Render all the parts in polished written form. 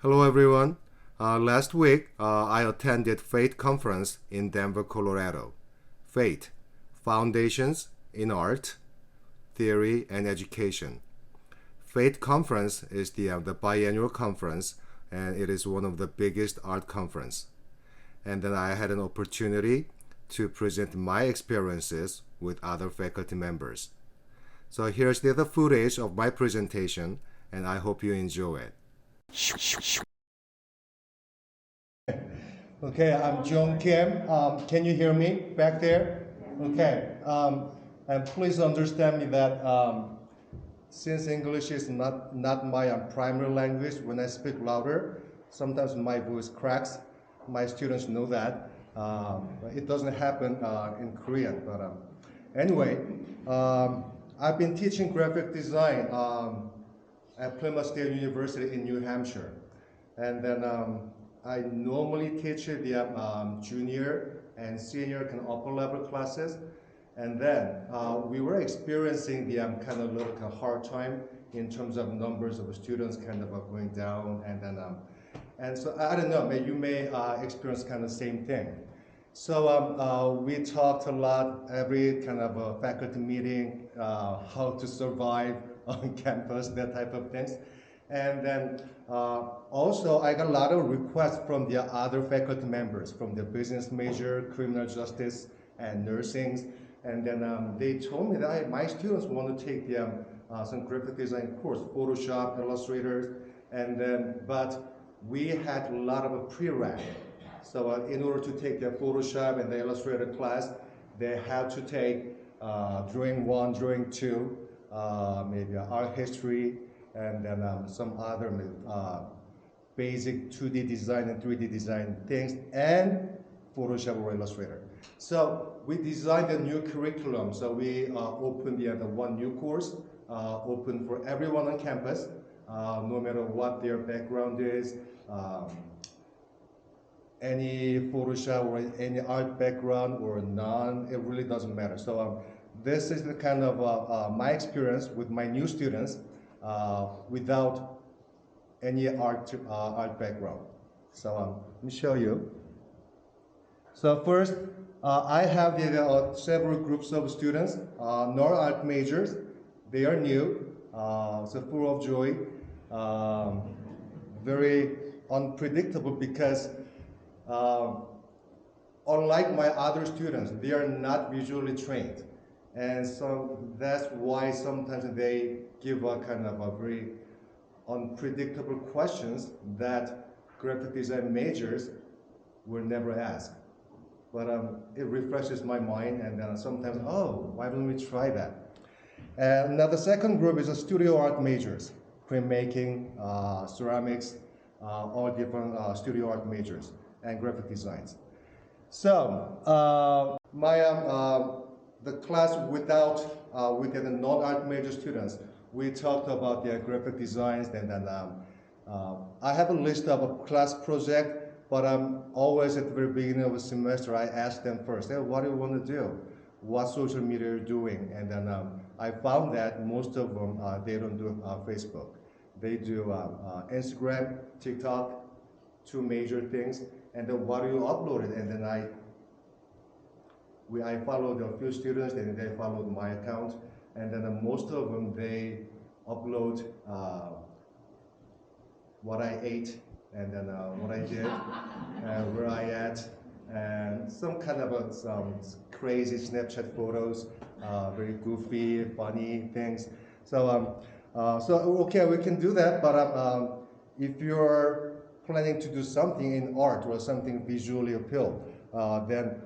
Hello everyone. Last week, I attended FATE conference in Denver, Colorado. FATE, Foundations in Art, Theory and Education. FATE conference is the biannual conference, and it is one of the biggest art conference. And then I had an opportunity to present my experiences with other faculty members. So here's the other footage of my presentation, and I hope you enjoy it. Okay, I'm Jong-Kim. Can you hear me back there? Okay. And please understand me that since English is not my primary language, when I speak louder, sometimes my voice cracks. My students know that. It doesn't happen in Korean. But anyway, I've been teaching graphic design at Plymouth State University in New Hampshire. And then I normally teach the junior and senior kind of upper level classes. And then we were experiencing the kind of little kind of hard time in terms of numbers of students kind of going down. And then, and so I don't know, you may experience kind of the same thing. So we talked a lot, every kind of faculty meeting, how to survive on campus, that type of things. And then also I got a lot of requests from the other faculty members, from the business major, criminal justice, and nursing. And then they told me that my students want to take the, some graphic design course, Photoshop, Illustrator, and then, but we had a lot of a pre-req. So in order to take the Photoshop and the Illustrator class, they had to take Drawing 1, Drawing 2, maybe art history, and then some other basic 2D design and 3D design things, and Photoshop or Illustrator. So we designed a new curriculum. So we opened the one new course, open for everyone on campus, no matter what their background is, any Photoshop or any art background or none, it really doesn't matter. So this is the kind of my experience with my new students without any art background. So let me show you. So first, I have several groups of students, non-art majors. They are new, so full of joy, very unpredictable because unlike my other students, they are not visually trained. And so that's why sometimes they give a kind of a very unpredictable questions that graphic design majors will never ask. But it refreshes my mind, and sometimes, oh, why don't we try that? And now the second group is a studio art majors, printmaking, ceramics, all different studio art majors and graphic designs. So the class with the non-art major students, we talked about their graphic designs, and then I have a list of a class project, but always at the very beginning of the semester, I ask them first, hey, what do you want to do? What social media are you doing? And then I found that most of them, they don't do Facebook. They do Instagram, TikTok, two major things, and then what do you upload it? And then I followed a few students, and they followed my account, and then most of them, they upload what I ate, and then what I did, and where I at, and some kind of some crazy Snapchat photos, very goofy, funny things. So, okay, we can do that, but if you're planning to do something in art or something visually appeal, then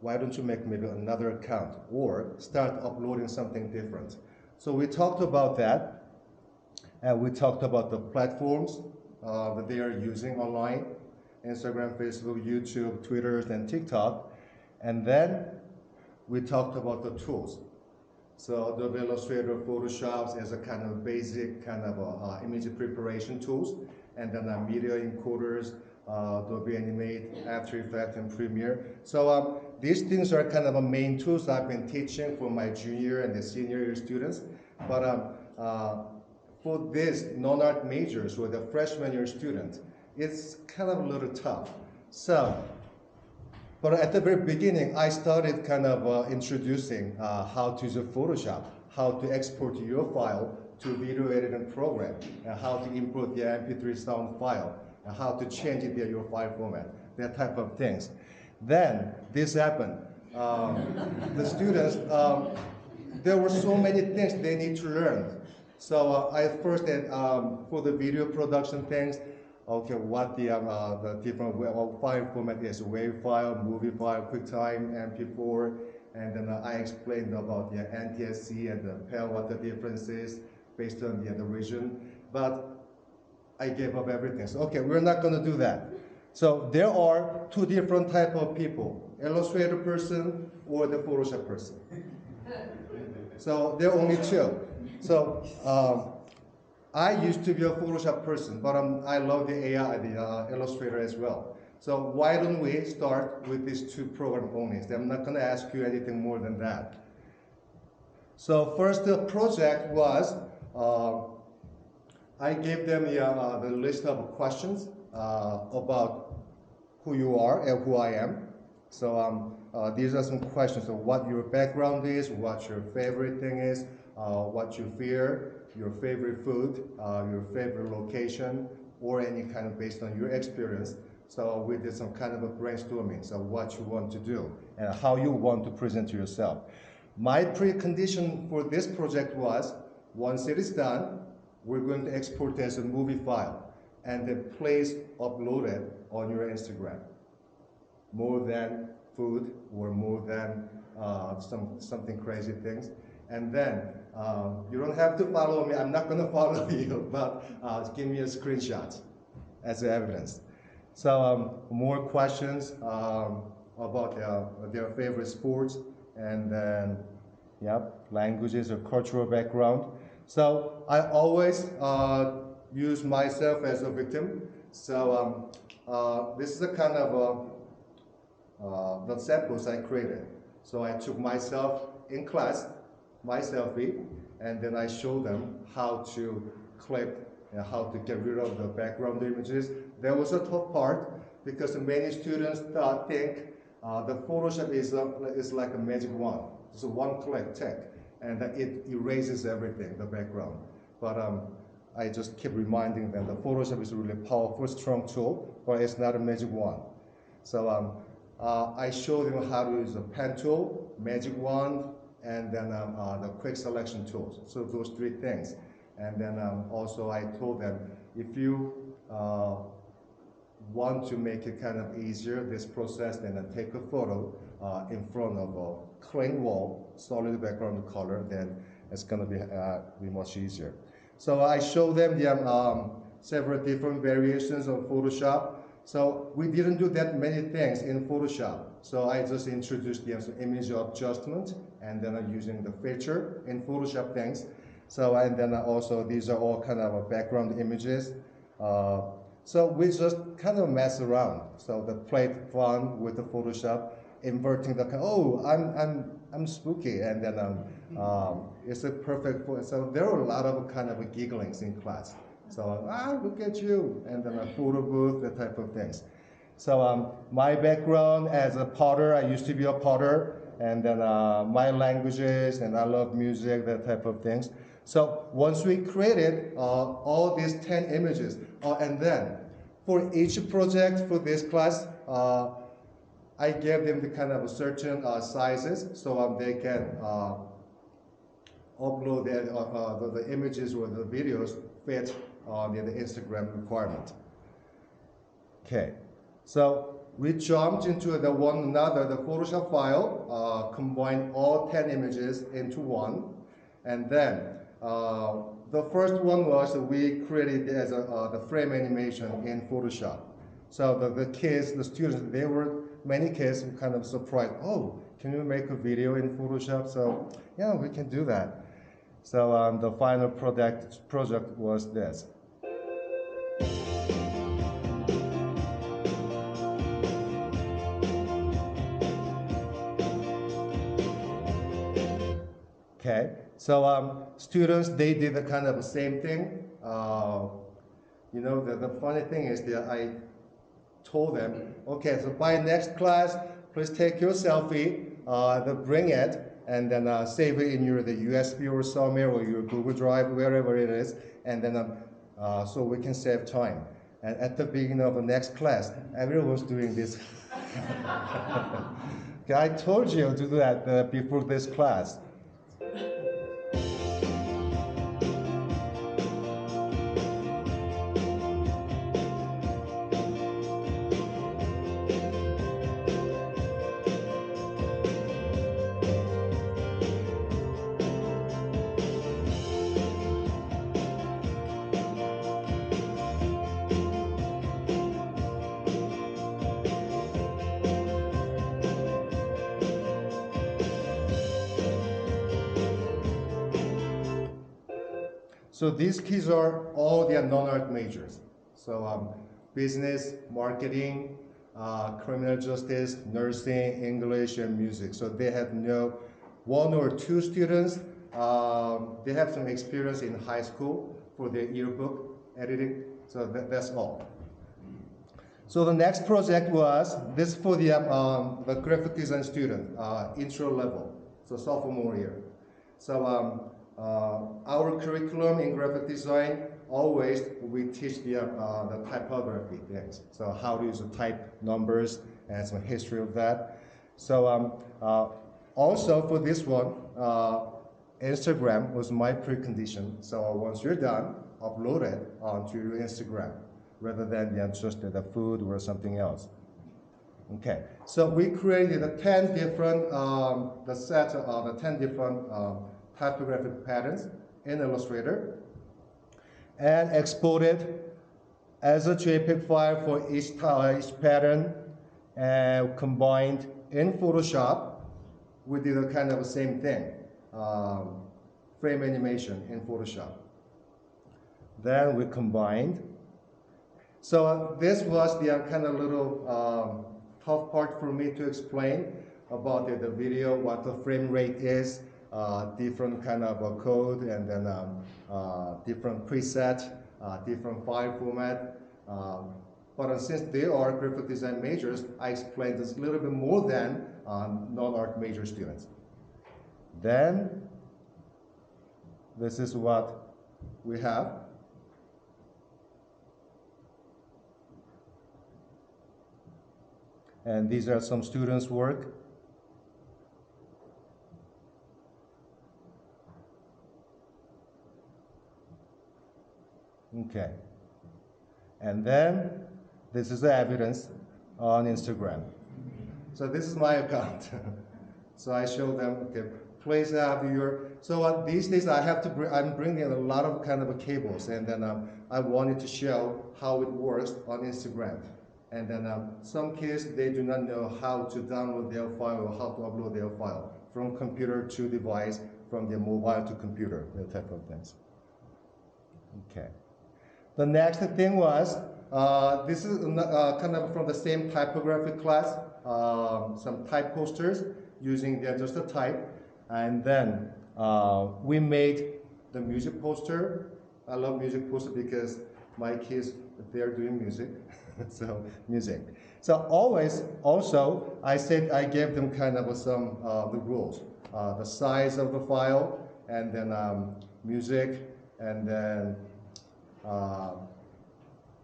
why don't you make maybe another account or start uploading something different? So we talked about that, and we talked about the platforms that they are using online, Instagram, Facebook, YouTube, Twitter, and TikTok. And then we talked about the tools. So Adobe Illustrator, Photoshop as a kind of basic kind of image preparation tools, and then media encoders, Adobe Animate, After Effects, and Premiere. So these things are kind of a main tools I've been teaching for my junior and the senior year students. But for these non-art majors or the freshman year student, it's kind of a little tough. So, but at the very beginning, I started kind of introducing how to use Photoshop, how to export your file to video editing program, and how to import the MP3 sound file, and how to change it in your file format, that type of things. Then this happened. The students, there were so many things they need to learn. So I first did for the video production things, okay, what the different file format is: WAV file, movie file, QuickTime, MP4, and then I explained about the NTSC and the PAL, what the difference is based on the region. But I gave up everything. So okay, we're not going to do that. So there are two different type of people: Illustrator person or the Photoshop person. So there are only two. So I used to be a Photoshop person, but I love the AI, the Illustrator as well. So why don't we start with these two program only? I'm not going to ask you anything more than that. So first the project was, I gave them the list of questions about who you are and who I am. So these are some questions of what your background is, what your favorite thing is, what you fear, your favorite food, your favorite location, or any kind of based on your experience. So we did some kind of a brainstorming, so what you want to do and how you want to present to yourself. My precondition for this project was, once it is done, we're going to export it as a movie file and then please upload it on your Instagram. More than food or more than something crazy things. And then you don't have to follow me. I'm not going to follow you, but give me a screenshot as evidence. So more questions about their favorite sports, and then languages or cultural background. So I always use myself as a victim. So this is a kind of the samples I created. So I took myself in class, my selfie, and then I showed them how to clip and how to get rid of the background images. That was a tough part because many students think the Photoshop is like a magic wand. It's a one-click tick, and it erases everything, the background. But I just keep reminding them that Photoshop is a really powerful, strong tool, but it's not a magic wand. So I showed them how to use a pen tool, magic wand, and then the quick selection tools. So those three things. And then also I told them, if you want to make it kind of easier, this process, then take a photo in front of a clean wall, solid background color, then it's gonna be much easier. So I showed them the several different variations of Photoshop. So we didn't do that many things in Photoshop. So I just introduced the image adjustment and then using the filter in Photoshop things. So and then also these are all kind of background images. So we just kind of mess around. So the played fun with the Photoshop, inverting the I'm spooky, and then it's a perfect. So there are a lot of kind of gigglings in class. So look at you, and then a photo booth, that type of things. So my background as a potter, I used to be a potter, and then my languages, and I love music, that type of things. So once we created all these 10 images, and then for each project for this class, I gave them the kind of certain sizes so they can upload the images or the videos fit on the Instagram requirement. Okay, so we jumped into the Photoshop file, combined all 10 images into one, and then the first one was we created as the frame animation in Photoshop. So the kids, the students, many kids were kind of surprised. Oh, can you make a video in Photoshop? So yeah, we can do that. So the final project was this. Okay, so students, they did the kind of the same thing. You know, the funny thing is that I told them, okay, so by next class, please take your selfie, bring it, and then save it in your the USB or somewhere, or your Google Drive, wherever it is, and then so we can save time. And at the beginning of the next class, everyone was doing this. Okay, I told you to do that before this class. So these kids are all the non-art majors. So business, marketing, criminal justice, nursing, English, and music. So they have one or two students. They have some experience in high school for their yearbook editing. So that's all. So the next project was this for the graphic design student, intro level, so sophomore year. So our curriculum in graphic design, always we teach the typography things. So how to use the type numbers and some history of that. So also for this one, Instagram was my precondition. So once you're done, upload it onto your Instagram rather than just the food or something else. Okay, so we created 10 different, the set of the 10 different typographic patterns in Illustrator and exported as a JPEG file for each pattern and combined in Photoshop. We did a kind of the same thing, frame animation in Photoshop. Then we combined. So this was the kind of little tough part for me to explain about the video, what the frame rate is, different kind of a code, and then different preset, different file format. But since they are graphic design majors, I explained this a little bit more than non-art major students. Then this is what we have. And these are some students' work. Okay. And then this is the evidence on Instagram. So this is my account. So I show them, okay, please have your, so these days I'm bringing a lot of kind of cables, and then I wanted to show how it works on Instagram. And then some kids, they do not know how to download their file or how to upload their file from computer to device, from their mobile to computer, that type of things. Okay. The next thing was, this is kind of from the same typographic class, some type posters using just a type. And then we made the music poster. I love music poster because my kids, they're doing music. So music. So always, also, I gave them kind of some the rules, the size of the file, and then music, and then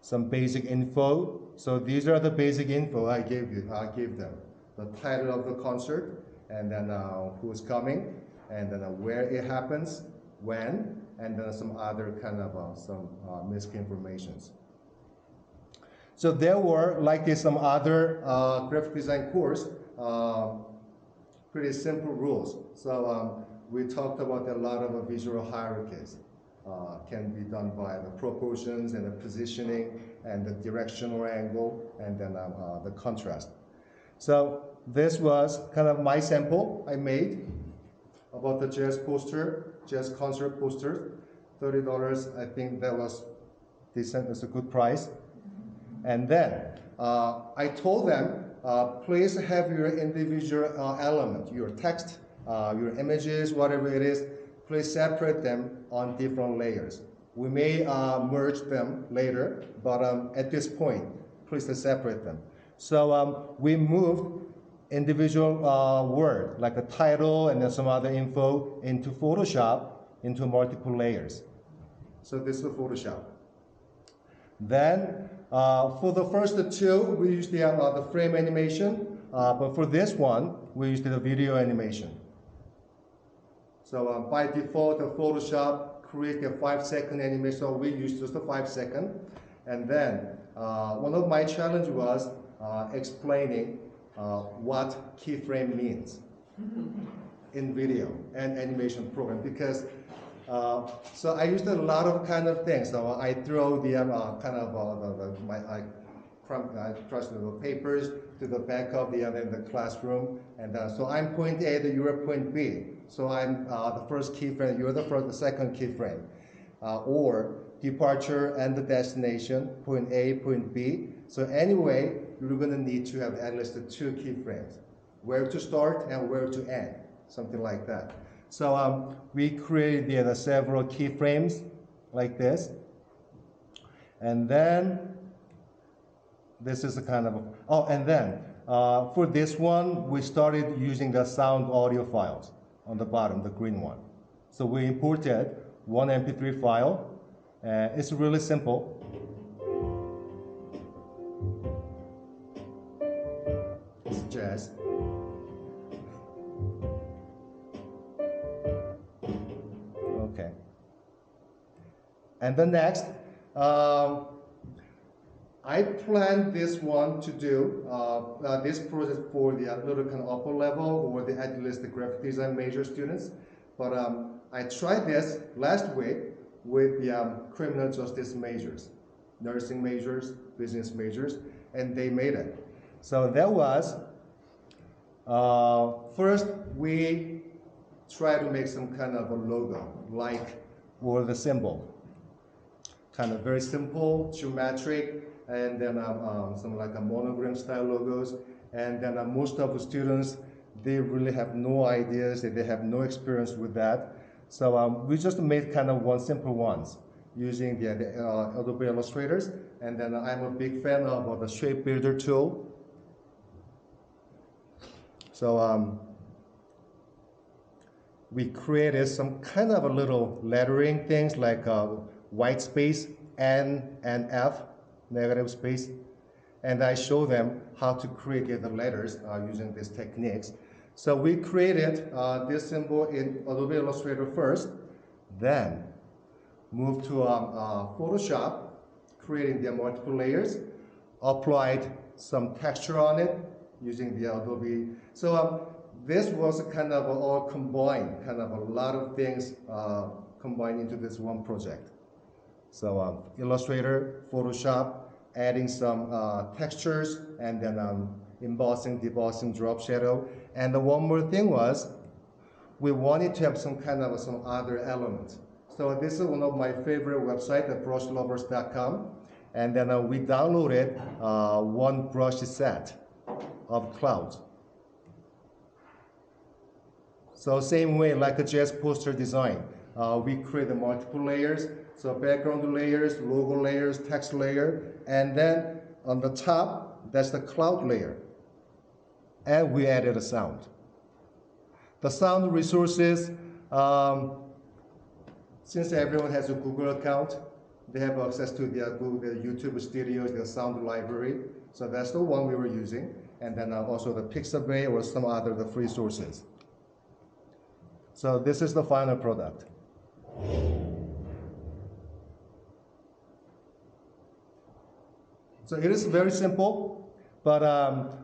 some basic info. So these are the basic info I gave them. The title of the concert, and then who's coming, and then where it happens, when, and then some other kind of some misinformations. So there were, like this, some other graphic design course, pretty simple rules. So we talked about a lot of visual hierarchies. Can be done by the proportions and the positioning and the directional angle, and then the contrast. So this was kind of my sample I made about the jazz concert poster, $30. I think that was decent, that's a good price. And then I told them, please have your individual element, your text, your images, whatever it is, please separate them on different layers. We may merge them later, but at this point, please separate them. So we moved individual word, like a title and then some other info, into Photoshop, into multiple layers. So this is Photoshop. Then for the first two, we used the frame animation, but for this one, we used the video animation. So by default, Photoshop creates a 5-second animation, so we used just a 5-second. And then one of my challenge was explaining what keyframe means in video and animation program, because so I used a lot of kind of things. So I throw the kind of I trust the papers to the back of the classroom, and so I'm point A, you are point B. So I'm the first keyframe, you're the second keyframe, or departure and the destination, point A, point B. So anyway, you're going to need to have at least 2 keyframes, where to start and where to end, something like that. So we created several keyframes like this, and then this is a kind of, and then for this one, we started using the sound audio files on the bottom, the green one. So we imported one MP3 file. It's really simple. It's jazz. Okay. And then next, I planned this one to do this project for the little kind of upper level or at least the graphic design major students. But I tried this last week with the criminal justice majors, nursing majors, business majors, and they made it. So that was, first we tried to make some kind of a logo, like, or the symbol. Kind of very simple, geometric, and then some like a monogram style logos. And then most of the students, they really have no ideas, they have no experience with that. So we just made kind of one simple ones using the Adobe Illustrators. And then I'm a big fan of the shape builder tool. So we created some kind of a little lettering things like white space, N and F, negative space. And I show them how to create the letters using these techniques. So we created this symbol in Adobe Illustrator first, then moved to Photoshop, creating the multiple layers, applied some texture on it using the Adobe. So this was kind of all combined, kind of a lot of things combined into this one project. So Illustrator, Photoshop, adding some textures, and then embossing, debossing, drop shadow. And the one more thing was, we wanted to have some kind of some other elements. So this is one of my favorite websites, brushlovers.com. And then we downloaded one brush set of clouds. So same way, like a jazz poster design, we created multiple layers. So background layers, logo layers, text layer, and then on the top, that's the cloud layer. And we added a sound. The sound resources, since everyone has a Google account, they have access to the Google YouTube Studios, the sound library. So that's the one we were using. And then also the Pixabay or some other the free sources. So this is the final product. So it is very simple, but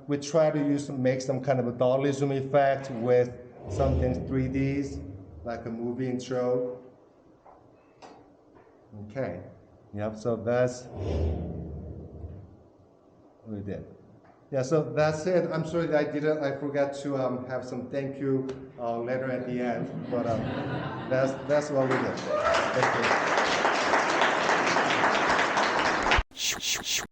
we try to make some kind of a dolly zoom effect with something 3Ds, like a movie intro. Okay, yep, so that's what we did. Yeah, so that's it. I'm sorry that I forgot to have some thank you letter at the end, but that's what we did. Thank you.